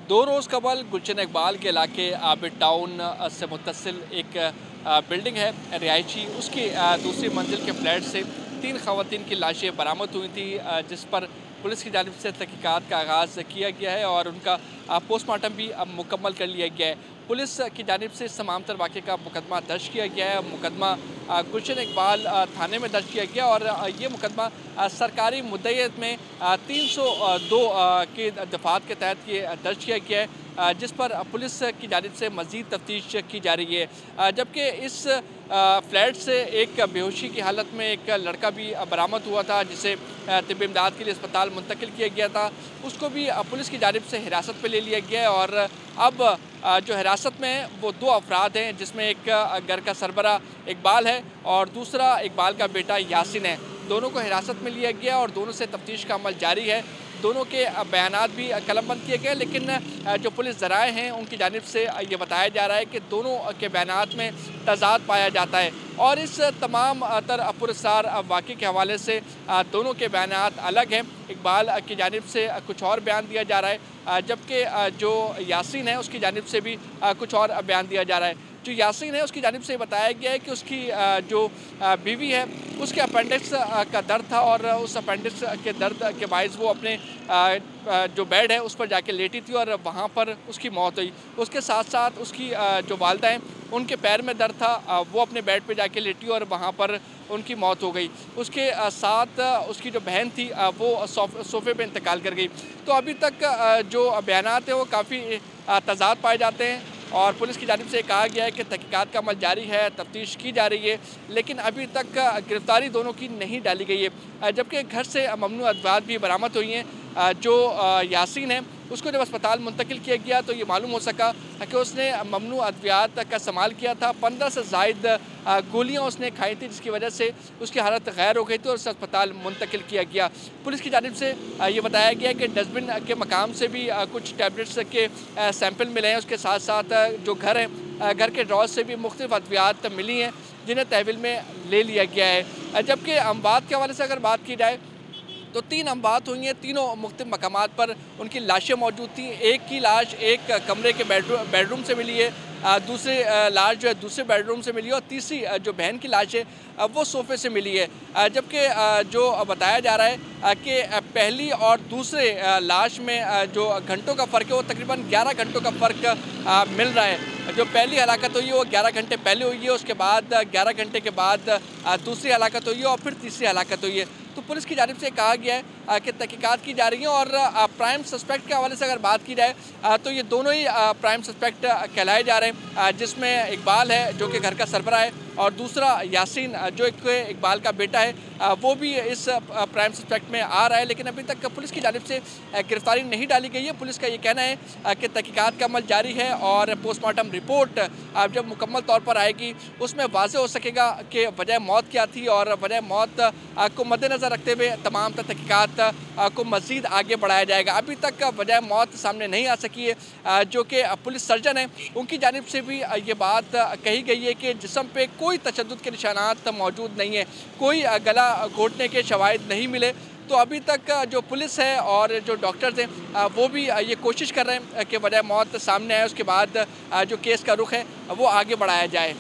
2 रोज़ कबल गुलशन इकबाल के इलाके आबिद टाउन से मुत्तसिल एक बिल्डिंग है रिहायशी, उसकी दूसरी मंजिल के फ्लैट से 3 ख़वातीन की लाशें बरामद हुई थी, जिस पर पुलिस की जानिब से तहक़ीक़ात का आगाज़ किया गया है और उनका पोस्टमार्टम भी अब मुकम्मल कर लिया गया है। पुलिस की जानिब से इस तमाम तर वाक़े का मुकदमा दर्ज किया गया है। मुकदमा गुलशन इकबाल थाने में दर्ज किया गया और ये मुकदमा सरकारी मुद्दईयत में 302 के दफ़ात के तहत ये दर्ज किया गया है, जिस पर पुलिस की जानिब से मज़ीद तफ्तीश की जा रही है। जबकि इस फ्लैट से एक बेहोशी की हालत में एक लड़का भी बरामद हुआ था, जिसे तिब्बी इमदाद के लिए अस्पताल मुंतकिल किया गया था। उसको भी पुलिस की जानिब से हिरासत में ले लिया गया है और अब जो हिरासत में है वो 2 अफराद हैं, जिसमें एक घर का सरबरा इकबाल है और दूसरा इकबाल का बेटा यासिन है। दोनों को हिरासत में लिया गया और दोनों से तफ्तीश का अमल जारी है। दोनों के बयानात भी कलमबंद किए गए, लेकिन जो पुलिस ज़राए हैं उनकी जानिब से ये बताया जा रहा है कि दोनों के बयानात में तज़ाद पाया जाता है और इस तमाम तर पुरस्कार वाक़े के हवाले से दोनों के बयानात अलग हैं। इकबाल की जानिब से कुछ और बयान दिया जा रहा है, जबकि जो यासीन है उसकी जानिब से भी कुछ और बयान दिया जा रहा है। जो यासीन है उसकी जानिब से बताया गया है कि उसकी जो बीवी है उसके अपेंडिक्स का दर्द था और उस अपेंडिक्स के दर्द के बायस वो अपने जो बेड है उस पर जाके लेटी थी और वहाँ पर उसकी मौत हुई। उसके साथ साथ उसकी जो वालिदा हैं उनके पैर में दर्द था, वो अपने बेड पे जाके लेटी और वहाँ पर उनकी मौत हो गई। उसके साथ उसकी जो बहन थी वो सोफ़े पे इंतकाल कर गई। तो अभी तक जो बयानात हैं वो काफ़ी तज़ाद पाए जाते हैं और पुलिस की जानिब से कहा गया है कि तहक़ीक़ात का अमल जारी है, तफ्तीश की जा रही है, लेकिन अभी तक गिरफ़्तारी दोनों की नहीं डाली गई है। जबकि घर से ममनू अद्वियात भी बरामद हुई हैं। जो यासीन है उसको जब अस्पताल मुंतकिल किया गया तो ये मालूम हो सका कि उसने ममनू अद्वियात का इस्तेमाल किया था। 15 से ज़ायद गोलियाँ उसने खाई थी, जिसकी वजह से उसकी हालत गैर हो गई थी और उसे अस्पताल मुंतकिल किया गया। पुलिस की जानिब से ये बताया गया कि डस्टबिन के मकाम से भी कुछ टैबलेट्स के सैंपल मिले हैं। उसके साथ साथ जो घर है, घर के ड्रॉज से भी मुख्तलिफ अद्वियात मिली हैं, जिन्हें तहवील में ले लिया गया है। जबकि अमवात के हवाले से अगर बात की जाए तो 3 अमवात हुई हैं। तीनों मुख्तलिफ मकामात पर उनकी लाशें मौजूद थीं। एक की लाश एक कमरे के बेडरूम से मिली है, दूसरी लाश जो है दूसरे बेडरूम से मिली है और तीसरी जो बहन की लाश है वो सोफ़े से मिली है। जबकि जो बताया जा रहा है कि पहली और दूसरे लाश में जो घंटों का फ़र्क है वो तकरीबन 11 घंटों का फ़र्क मिल रहा है। जो पहली हलाकत हुई है वो 11 घंटे पहले हुई है, उसके बाद 11 घंटे के बाद दूसरी हलाकत हुई है और फिर तीसरी हलाकत हुई है। तो पुलिस की जानिब से कहा गया है कि तहक़ीक़ात की जा रही है और प्राइम सस्पेक्ट के हवाले से अगर बात की जाए तो ये दोनों ही प्राइम सस्पेक्ट कहलाए जा रहे हैं, जिसमें इकबाल है जो कि घर का सरबरा है और दूसरा यासीन जो एक इकबाल का बेटा है, वो भी इस प्राइम सस्पेक्ट में आ रहा है। लेकिन अभी तक पुलिस की जानिब से गिरफ़्तारी नहीं डाली गई है। पुलिस का ये कहना है कि तहक़ीक़ात का अमल जारी है और पोस्टमार्टम रिपोर्ट जब मुकम्मल तौर पर आएगी उसमें वाज़ेह हो सकेगा कि वजह मौत क्या थी और वजह मौत को मद्देनज़र रखते हुए तमाम तहक़ीक़ात को मज़ीद आगे बढ़ाया जाएगा। अभी तक वजह मौत सामने नहीं आ सकी है। जो कि पुलिस सर्जन है उनकी जानिब से भी ये बात कही गई है कि जिस्म पे कोई तशद्दुद के निशानात मौजूद नहीं है, कोई गला घोटने के शवाहिद नहीं मिले। तो अभी तक जो पुलिस है और जो डॉक्टर्स हैं वो भी ये कोशिश कर रहे हैं कि वजह मौत सामने आए, उसके बाद जो केस का रुख है वो आगे बढ़ाया जाए।